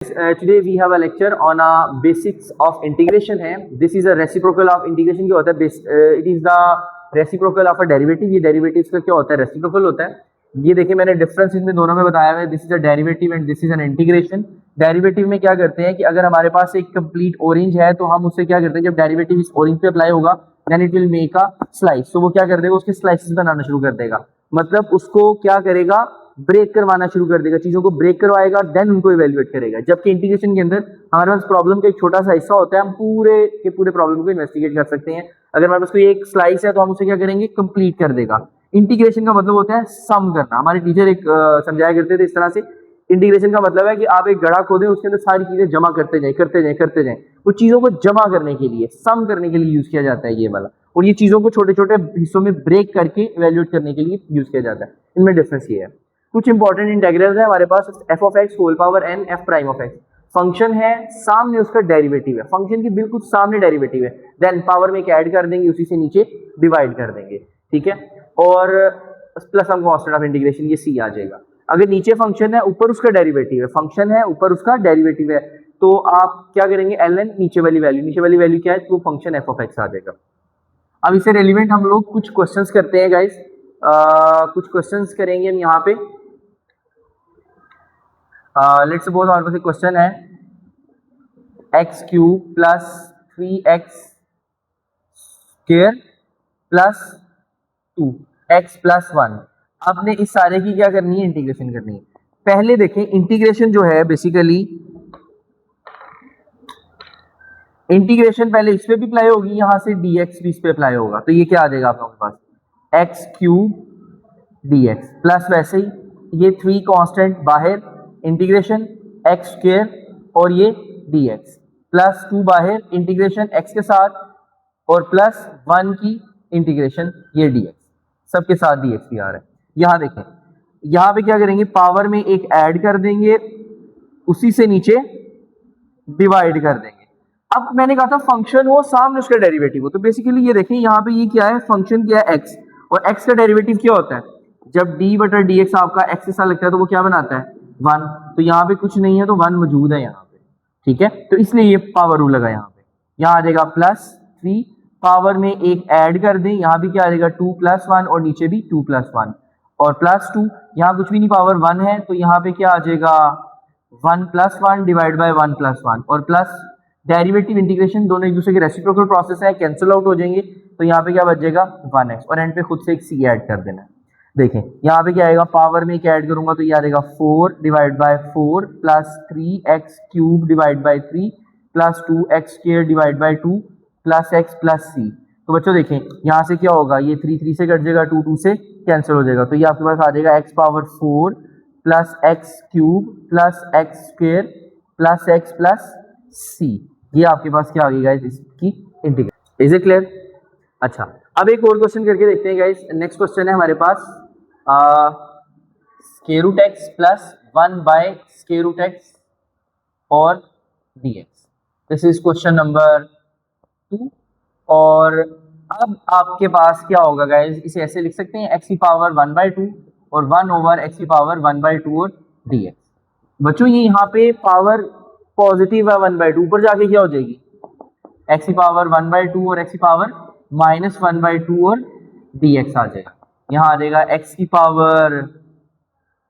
Today we have a lecture on basics of integration है. This is a reciprocal of integration. क्या होता है? It is the reciprocal of a derivative. ये derivatives का क्या होता है? Reciprocal होता है. ये देखिए मैंने डिफरेंस इनमें दोनों में बताया हुआ है. This is a derivative and this is an integration. Derivative में क्या करते हैं कि अगर हमारे पास एक कंप्लीट ऑरेंज है तो हम उससे क्या करते हैं, जब डेरिवेटिव इस ऑरेंज पे अप्लाई होगा then it will make a slice. तो वो क्या कर देगा, उसके स्लाइसेस बनाना शुरू कर देगा. मतलब उसको क्या करेगा, ब्रेक करवाना शुरू कर देगा, चीजों को ब्रेक करवाएगा देन उनको इवेल्युएट करेगा. जबकि इंटीग्रेशन के अंदर हमारे पास प्रॉब्लम का एक छोटा सा हिस्सा होता है, हम पूरे के पूरे प्रॉब्लम को इन्वेस्टिगेट कर सकते हैं. अगर हमारे पास कोई एक स्लाइस है तो हम उसे क्या करेंगे, कंप्लीट कर देगा. इंटीग्रेशन का मतलब होता है सम करना. हमारे टीचर एक समझाया करते थे इस तरह से, इंटीग्रेशन का मतलब है कि आप एक गड्ढा खोदें, उसके अंदर सारी चीजें जमा करते जाएं करते जाएं करते जाएं. वो चीजों को जमा करने के लिए, सम करने के लिए यूज किया जाता है ये वाला. और ये चीजों को छोटे छोटे हिस्सों में ब्रेक करके इवेल्युएट करने के लिए यूज किया जाता है. इनमें डिफरेंस ये है. कुछ इंपॉर्टेंट इंटीग्रल्स है हमारे पास. F of x whole power n f prime of x function है, सामने उसका डेरिवेटिव है, फंक्शन की बिल्कुल सामने डेरिवेटिव है. देन पावर में एक ऐड कर देंगे, उसी से नीचे डिवाइड कर देंगे. ठीक है. और plus some constant of integration, ये सी आ जाएगा. अगर नीचे फंक्शन है ऊपर उसका डेरिवेटिव है, फंक्शन है ऊपर उसका डेरिवेटिव है, तो आप क्या करेंगे, एल एन नीचे वाली वैल्यू क्या है, तो फंक्शन एफ ऑफ एक्स आ जाएगा. अब इससे रेलिवेंट हम लोग कुछ क्वेश्चंस करते हैं गाइस. कुछ क्वेश्चंस करेंगे हम यहाँ पे. लेट्स सपोज हमारे पास एक क्वेश्चन है, x cube plus 3x square plus 2x plus 1. आपने इस सारे की क्या करनी है, इंटीग्रेशन करनी है. पहले देखें इंटीग्रेशन जो है, बेसिकली इंटीग्रेशन पहले इस पे भी अप्लाई होगी, यहां से dx भी इस पे अप्लाई होगा. तो ये क्या आ जाएगा आप लोगों के पास, एक्स क्यूब dx प्लस वैसे ही ये 3 कांस्टेंट बाहर, इंटीग्रेशन एक्स स्क्वायर और ये dx प्लस 2 बाहर, इंटीग्रेशन x के साथ और प्लस 1 की इंटीग्रेशन ये dx, सबके साथ dx भी आ रहा है. यहां देखें, यहां पे क्या करेंगे, पावर में एक ऐड कर देंगे, उसी से नीचे डिवाइड कर देंगे. अब मैंने कहा था फंक्शन हो सामने उसका डेरिवेटिव हो, तो बेसिकली ये देखें यहाँ पे ये क्या है, फंक्शन क्या है x, और x का डेरिवेटिव क्या होता है, जब d बटा dx आपका x के साथ लगता है तो वो क्या बनाता है, 1. तो यहाँ पे कुछ नहीं है तो 1 मौजूद है यहाँ पे. ठीक है. तो इसलिए ये पावर रूल लगा यहाँ पे. यहाँ आ जाएगा प्लस 3, पावर में एक ऐड कर दें, यहाँ भी क्या आ जाएगा 2 प्लस 1 और नीचे भी 2 प्लस 1 और प्लस 2. यहाँ कुछ भी नहीं, पावर 1 है, तो यहाँ पे क्या आ जाएगा 1 प्लस 1 डिवाइड बाय 1 प्लस 1 और प्लस डेरिवेटिव इंटीग्रेशन, दोनों एक दूसरे के रेसिप्रोकल प्रोसेस है, कैंसिल आउट हो जाएंगे. तो यहाँ पे क्या बच जाएगा 1x और एंड पे खुद से एक c ऐड कर देना है. देखें यहाँ पे क्या आएगा, पावर में एक ऐड करूंगा तो ये आ जाएगा 4 divide by 4 plus 3x cube divide by 3 plus 2x square divide by 2 plus x plus c. तो बच्चों देखें यहाँ से क्या होगा, ये 3 3 से कट जाएगा, 2 2 से कैंसिल हो जाएगा. तो ये आपके पास आ जाएगा x power 4 plus x cube plus x square plus x plus c. ये आपके पास क्या आ गई गाइस, इसकी इंटीग्रेशन. Is it clear? अच्छा, अब एक और क्वेश्चन करके देखते हैं गाइस. नेक्स्ट क्वेश्चन है हमारे पास square root x plus 1 by square root x और dx. This is question number 2. और अब आपके पास क्या होगा गाइस, इसे ऐसे लिख सकते हैं, x की पावर 1/2 और 1 ओवर x की पावर 1/2 और dx. बच्चों ये यहाँ पे पावर पॉजिटिव है 1/2, ऊपर जाके क्या हो जाएगी, x की पावर 1/2 और x की पावर -1/2 और dx आ जाएगा. यहाँ आ जाएगा x की power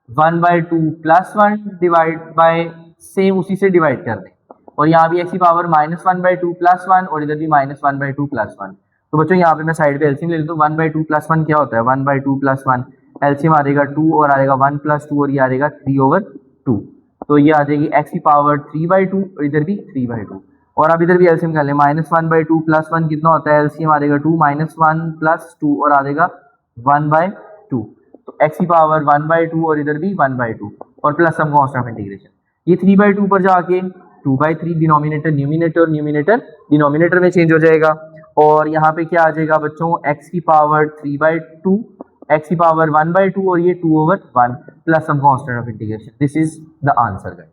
1/2 plus 1 divide by, same उसी से डिवाइड कर दें, और यहाँ भी x की पावर -1/2 प्लस 1 और इधर भी -1/2 प्लस 1. तो बच्चों यहाँ पे मैं साइड पे एलसीएम ले लेता हूँ. 1/2 प्लस 1 क्या होता है, 1/2 प्लस 1 एलसीएम आ जाएगा 2 और आ जाएगा 1 प्लस 2 और ये आ जाएगा 3/2. तो ये आ जाएगी x की पावर 3/2 और इधर भी 3/2. और अब इधर भी एलसीएम कर ले, -1/2 प्लस 1 कितना होता है, एलसीएम आ जाएगा 2 -1 प्लस 2 और आ जाएगा 1/2. तो x की पावर 1/2 और इधर भी 1/2 और plus some constant of integration. ये 3/2 पर जाके 2/3, डिनोमिनेटर न्यूमिनेटर और न्यूमिनेटर डिनोमिनेटर में चेंज हो जाएगा. और यहाँ पे क्या आ जाएगा बच्चों, x की पावर 3/2, x की पावर 1/2 और ये 2/1 plus some constant of integration. This is the answer guys.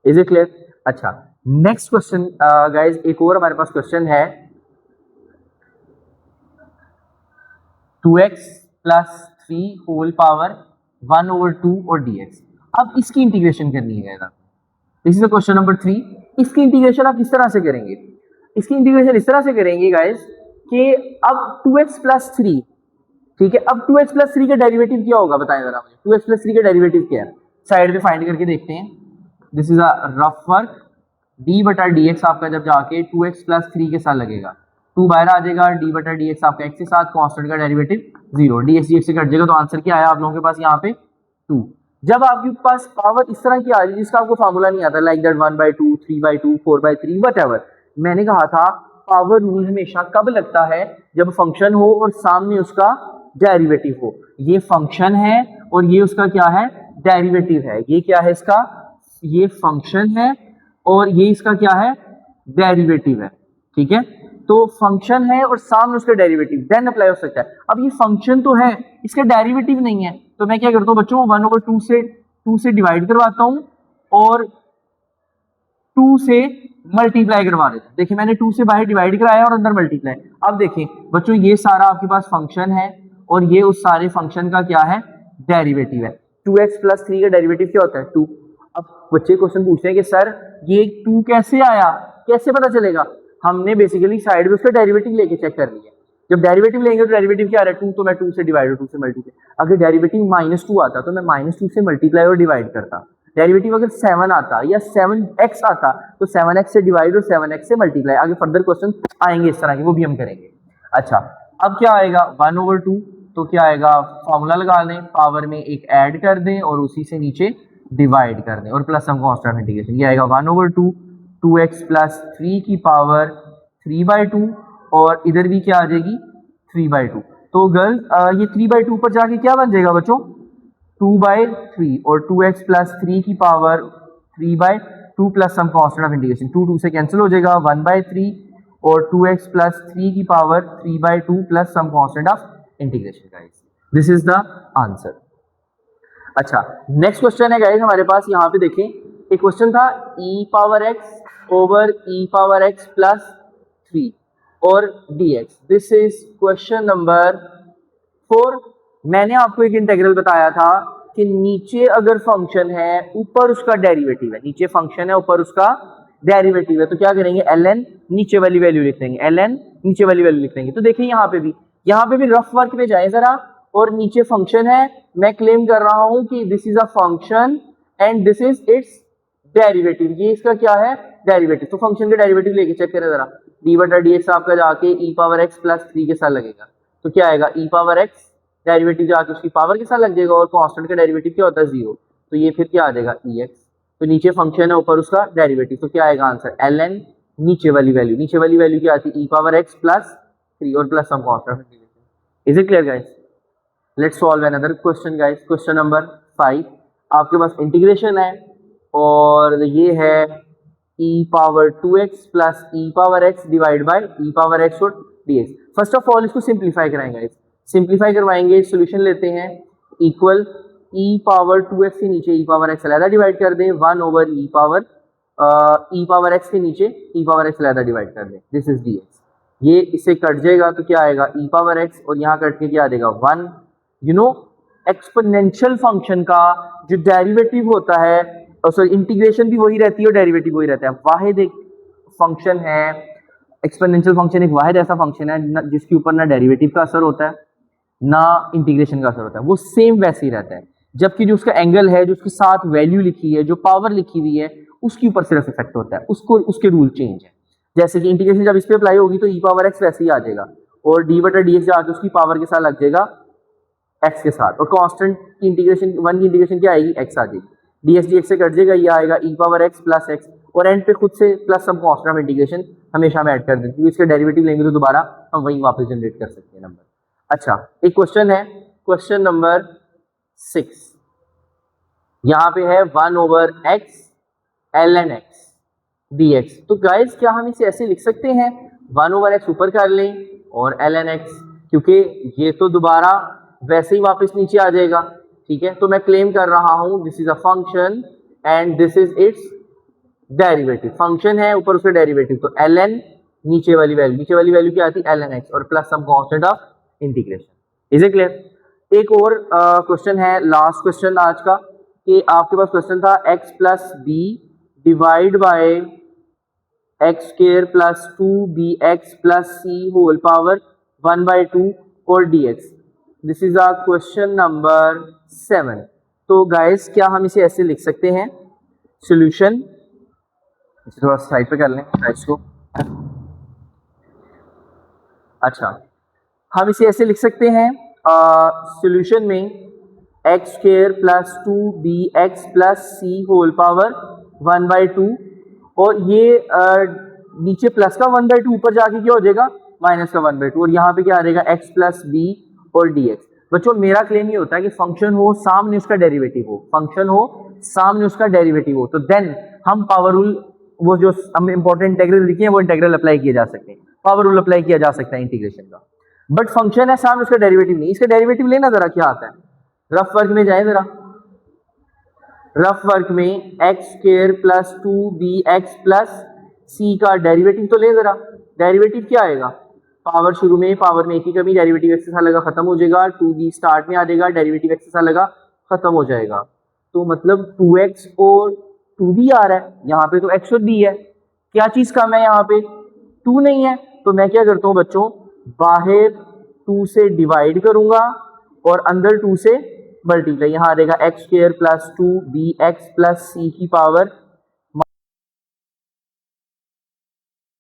Is it clear? अच्छा, नेक्स्ट क्वेश्चन गाइस, एक और हमारे पास क्वेश्चन है 2x प्लस 3 होल पावर 1/2 और dx. अब इसकी इंटीग्रेशन करनी है guys. This is the question number 3। इसकी इंटीग्रेशन आप किस तरह से करेंगे? इसकी इंटीग्रेशन इस तरह से करेंगे गाइस कि अब 2x प्लस 3, ठीक है, अब 2x प्लस 3 का डेरिवेटिव क्या होगा बताएं जरा मुझे। 2x प्लस 3 का डेरिवेटिव क्या है? साइड पे फाइंड करके देखते हैं। This is a rough work. d बटा dx आपका जब जाके 2x प्लस 3 के साथ लगेगा, 2 बाहर आ जाएगा, d बटा dx आपका x के साथ, कांस्टेंट का डेरिवेटिव 0, dx dx से कट जाएगा, तो आंसर क्या आया आप लोगों के पास यहाँ पे 2। जब आपके पास पावर इस तरह की आ रही है जिसका आपको फार्मूला नहीं आता, लाइक दैट 1/2, 3/2, 4/3 व्हाटएवर, मैंने कहा था पावर रूल हमेशा कब लगता है? जब फंक्शन हो और सामने उसका डेरिवेटिव हो। ये फंक्शन है और ये उसका क्या है? डेरिवेटिव है। ये क्या है इसका? ये फंक्शन है और ये इसका क्या है? डेरिवेटिव है, ठीक है। तो फंक्शन है और सामने उसका डेरिवेटिव, देन अप्लाई हो सकता है। अब ये फंक्शन तो है, इसका डेरिवेटिव नहीं है, तो मैं क्या करता हूँ बच्चों, 1/2 से डिवाइड करवाता हूँ और 2 से मल्टीप्लाई करवा देता हूँ। देखिए मैंने 2 से बाहर डिवाइड कराया और अंदर मल्टीप्लाई। अब देखिए बच्चों ये सारा आपके पास फंक्शन है और ये उस सारे फंक्शन का क्या है? डेरिवेटिव है। 2x प्लस 3 का डेरिवेटिव क्या होता है? 2। अब बच्चे क्वेश्चन पूछते हैं कि सर ये 2 कैसे आया, कैसे पता चलेगा? हमने बेसिकली साइड में उसका डेरिवेटिव लेके चेक कर लिया। जब डेरिवेटिव लेंगे तो डेरिवेटिव क्या आ रहा है? 2, तो मैं 2 से डिवाइड और 2 से मल्टीप्लाई। अगर डेरिवेटिव -2 आता तो मैं -2 से मल्टीप्लाई और डिवाइड करता। डेरिवेटिव अगर 7 आता या 7x आता तो 7x से डिवाइड और 7x से मल्टीप्लाई। आगे फर्दर क्वेश्चन आएंगे इस तरह के, वो भी हम करेंगे। अच्छा अब क्या आएगा? 1/2, तो क्या आएगा? फॉर्मूला लगा लें, पावर में एक ऐड कर दें और उसी से नीचे डिवाइड कर दें और plus some constant of integration. ये आएगा 1/2 2x प्लस 3 की पावर 3/2 और इधर भी क्या आ जाएगी? 3/2। तो गर्ल ये 3/2 पर जाके क्या बन जाएगा बच्चों? 2/3 और 2x प्लस 3 की power 3/2 plus some constant of integration, 2 2 से कैंसिल हो जाएगा, 1/3 और 2x प्लस 3 की power 3/2 plus some constant of integration. Guys this is the answer. अच्छा नेक्स्ट क्वेश्चन है गाइस हमारे पास, यहाँ पे देखें एक क्वेश्चन था e power x over e power x plus 3 और dx। This is question number 4। मैंने आपको एक इंटीग्रल बताया था कि नीचे अगर फंक्शन है ऊपर उसका डेरिवेटिव है, नीचे फंक्शन है ऊपर उसका डेरिवेटिव है, तो क्या करेंगे? ln नीचे वाली वैल्यू लिख देंगे, ln नीचे वाली वैल्यू लिख देंगे। तो देखिए यहाँ पे भी रफ वर्क पे जाए जरा, और नीचे फंक्शन है, मैं क्लेम कर रहा हूं कि this is a function and this is it's derivative. ये इसका क्या है? डेरिवेटिव। तो फंक्शन का डेरिवेटिव लेके चेक करें जरा, d बटा dx आपका जाके e पावर x प्लस 3 के साथ लगेगा, तो क्या आएगा? e पावर x डेरिवेटिव जाके उसकी पावर के साथ लग जाएगा और कांस्टेंट का डेरिवेटिव क्या होता है? 0, तो ये फिर क्या आ जाएगा? ex। तो नीचे फंक्शन है ऊपर उसका डेरिवेटिव, तो क्या आएगा आंसर? ln नीचे वाली वैल्यू क्या आती है? e पावर x प्लस 3 और plus some constant of integration. Is it clear guys? Let's solve another question guys. Question number 5 आपके पास इंटीग्रेशन है और ये है e power 2x plus e power x divide by e power x और dx। First of all इसको simplify कराएंगे गाइस, सिंप्लीफाई करवाएंगे, सॉल्यूशन लेते हैं, इक्वल e पावर 2x के नीचे e पावर x अलग डिवाइड कर दें, 1 ओवर e पावर x के नीचे e पावर x अलग डिवाइड कर दें, दिस इज dx। ये इससे कट जाएगा तो क्या आएगा? e पावर x और यहाँ कट के क्या आ जाएगा? 1। यू नो एक्सपोनेंशियल फंक्शन का जो डेरिवेटिव होता है, सॉरी इंटीग्रेशन भी वही रहती है और डेरिवेटिव वही रहता है। वाहिद एक फंक्शन है, एक्सपोनेंशियल फंक्शन एक वाहिद ऐसा फंक्शन है जिसके ऊपर ना डेरिवेटिव का असर होता है ना इंटीग्रेशन का असर होता है, वो सेम वैसे ही रहता है। जबकि जो उसका एंगल है, जो उसके साथ वैल्यू लिखी है, जो पावर लिखी हुई है, उसके ऊपर सिर्फ इफेक्ट होता है, उसको उसके रूल चेंज है। जैसे कि इंटीग्रेशन जब इस पे अप्लाई होगी तो e पावर x वैसे ही आ जाएगा और d बटा dx जाके उसकी पावर के साथ लग जाएगा x के साथ, और कांस्टेंट की इंटीग्रेशन 1 की इंटीग्रेशन क्या आएगी? x आ जाएगी, dx dx से कट जाएगा, ये आएगा e power x plus x और एंड पे खुद से plus some constant of integration हमेशा हम ऐड कर देंगे, क्योंकि इसके डेरिवेटिव लेंगे तो दोबारा हम वही वापस जनरेट कर सकते हैं नंबर। अच्छा एक क्वेश्चन है, क्वेश्चन नंबर 6, यहाँ पे है 1 over x ln x dx। तो गाइस क्या हम इसे ऐसे लिख सकते हैं, 1 ओवर x ऊपर कर लें और ln x, क्योंकि ये तो दोबारा वैसे ही वापस नीचे आ जाएगा, ठीक है। तो मैं क्लेम कर रहा हूं this is a function and this is it's derivative. Function है ऊपर उसका डेरिवेटिव, तो ln नीचे वाली वैल्यू क्या आती है? ln x और plus some constant of integration. Is it clear? एक और क्वेश्चन है, लास्ट क्वेश्चन आज का, कि आपके पास क्वेश्चन था x plus b divide by x square plus 2bx plus c whole power 1/2 और dx। This is our question number 7। तो गाइस क्या हम इसे ऐसे लिख सकते हैं, सॉल्यूशन, इसे थोड़ा साइड पे कर लें गाइस को। अच्छा, हम इसे ऐसे लिख सकते हैं, सॉल्यूशन में x square plus 2bx plus c whole power 1/2 और ये नीचे प्लस का 1/2 ऊपर जाके क्या हो जाएगा माइनस का 1/2 और यहाँ पे क्या आ जाएगा x प्लस b और dx। बच्चों मेरा क्लेम ये होता है कि फंक्शन हो सामने उसका डेरिवेटिव हो, फंक्शन हो सामने उसका डेरिवेटिव हो, तो देन हम पावर रूल, वो जो हम इंपॉर्टेंट इंटीग्रल लिखे हैं वो इंटीग्रल अप्लाई किए जा सकते हैं, पावर रूल अप्लाई किया जा सकता है इंटीग्रेशन का। बट फंक्शन है सामने उसका डेरिवेटिव नहीं, इसका डेरिवेटिव लेना जरा क्या आता है, रफ वर्क में जाए जरा, रफ वर्क में x square plus 2bx plus c का डेरिवेटिव तो ले जरा, डेरिवेटिव क्या आएगा, पावर शुरू में पावर में एक ही कमी, डेरिवेटिव एक्स के साथ लगा खत्म हो जाएगा, 2b स्टार्ट में आ जाएगा, डेरिवेटिव एक्स के साथ लगा खत्म हो जाएगा, तो मतलब 2x और 2b आ रहा है, यहाँ पे तो x और b है, क्या चीज कम है यहाँ पे, 2 नहीं है, तो मैं क्या करता हूँ बच्चों, बाहर 2 से डिवाइड करूंगा और अंदर 2 से मल्टीप्लाई, यहाँ आ जाएगा x square plus 2bx plus c की पावर